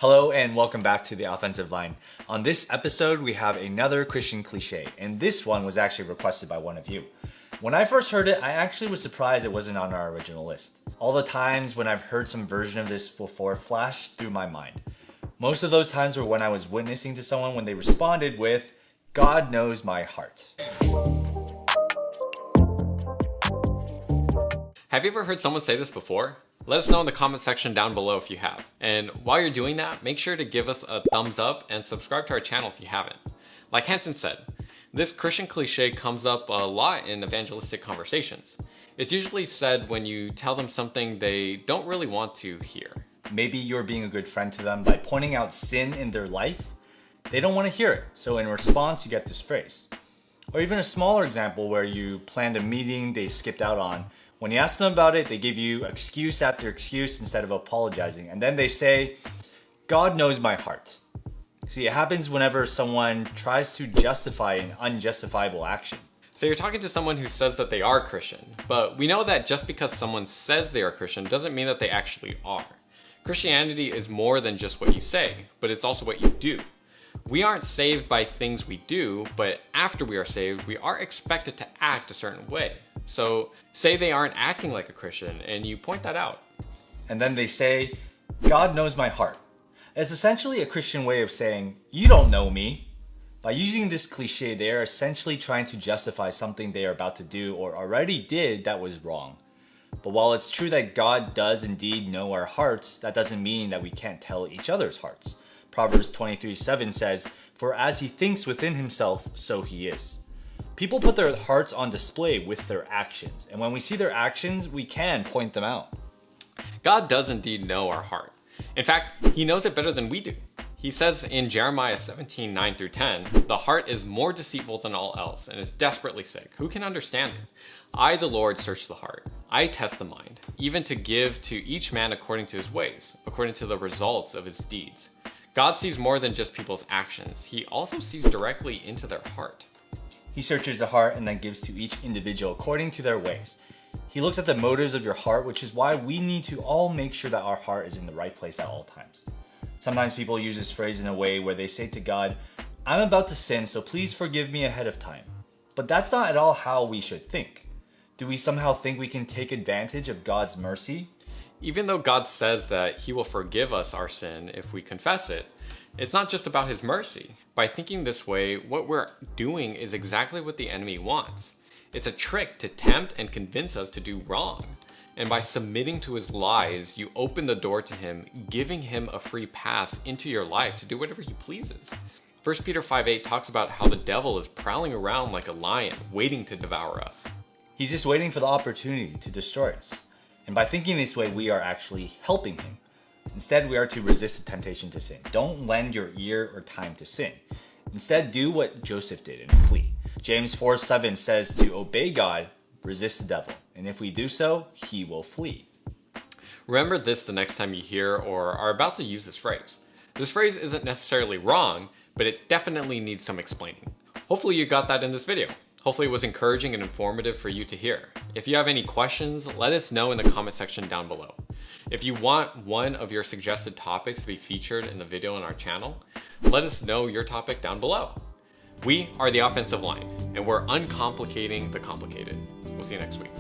Hello and welcome back to the Offensive Line. On this episode, we have another Christian cliche, and this one was actually requested by one of you. When I first heard it, I actually was surprised it wasn't on our original list. All the times when I've heard some version of this before flashed through my mind. Most of those times were when I was witnessing to someone when they responded with, "God knows my heart." Have you ever heard someone say this before? Let us know in the comment section down below if you have. And while you're doing that, make sure to give us a thumbs up and subscribe to our channel if you haven't. Like Hanson said, this Christian cliche comes up a lot in evangelistic conversations. It's usually said when you tell them something they don't really want to hear. Maybe you're being a good friend to them by pointing out sin in their life. They don't want to hear it, so in response you get this phrase. Or even a smaller example where you planned a meeting they skipped out on. When you ask them about it, they give you excuse after excuse instead of apologizing. And then they say, "God knows my heart." See, it happens whenever someone tries to justify an unjustifiable action. So you're talking to someone who says that they are Christian, but we know that just because someone says they are Christian doesn't mean that they actually are. Christianity is more than just what you say, but it's also what you do. We aren't saved by things we do, but after we are saved, we are expected to act a certain way. So say they aren't acting like a Christian and you point that out. And then they say, "God knows my heart." It's essentially a Christian way of saying, "You don't know me." By using this cliche, they are essentially trying to justify something they are about to do or already did that was wrong. But while it's true that God does indeed know our hearts, that doesn't mean that we can't tell each other's hearts. Proverbs 23:7 says, "For as he thinks within himself, so he is." People put their hearts on display with their actions, and when we see their actions, we can point them out. God does indeed know our heart. In fact, he knows it better than we do. He says in Jeremiah 17:9-10, "The heart is more deceitful than all else and is desperately sick. Who can understand it? I, the Lord, search the heart. I test the mind, even to give to each man according to his ways, according to the results of his deeds." God sees more than just people's actions. He also sees directly into their heart. He searches the heart and then gives to each individual according to their ways. He looks at the motives of your heart, which is why we need to all make sure that our heart is in the right place at all times. Sometimes people use this phrase in a way where they say to God, "I'm about to sin, so please forgive me ahead of time." But that's not at all how we should think. Do we somehow think we can take advantage of God's mercy? Even though God says that he will forgive us our sin if we confess it, it's not just about his mercy. By thinking this way, what we're doing is exactly what the enemy wants. It's a trick to tempt and convince us to do wrong. And by submitting to his lies, you open the door to him, giving him a free pass into your life to do whatever he pleases. 1 Peter 5:8 talks about how the devil is prowling around like a lion, waiting to devour us. He's just waiting for the opportunity to destroy us. And by thinking this way, we are actually helping him. Instead, we are to resist the temptation to sin. Don't lend your ear or time to sin. Instead, do what Joseph did and flee. James 4:7 says to obey God, resist the devil. And if we do so, he will flee. Remember this the next time you hear or are about to use this phrase. This phrase isn't necessarily wrong, but it definitely needs some explaining. Hopefully you got that in this video. Hopefully it was encouraging and informative for you to hear. If you have any questions, let us know in the comment section down below. If you want one of your suggested topics to be featured in the video on our channel, let us know your topic down below. We are the Offensive Line, and we're uncomplicating the complicated. We'll see you next week.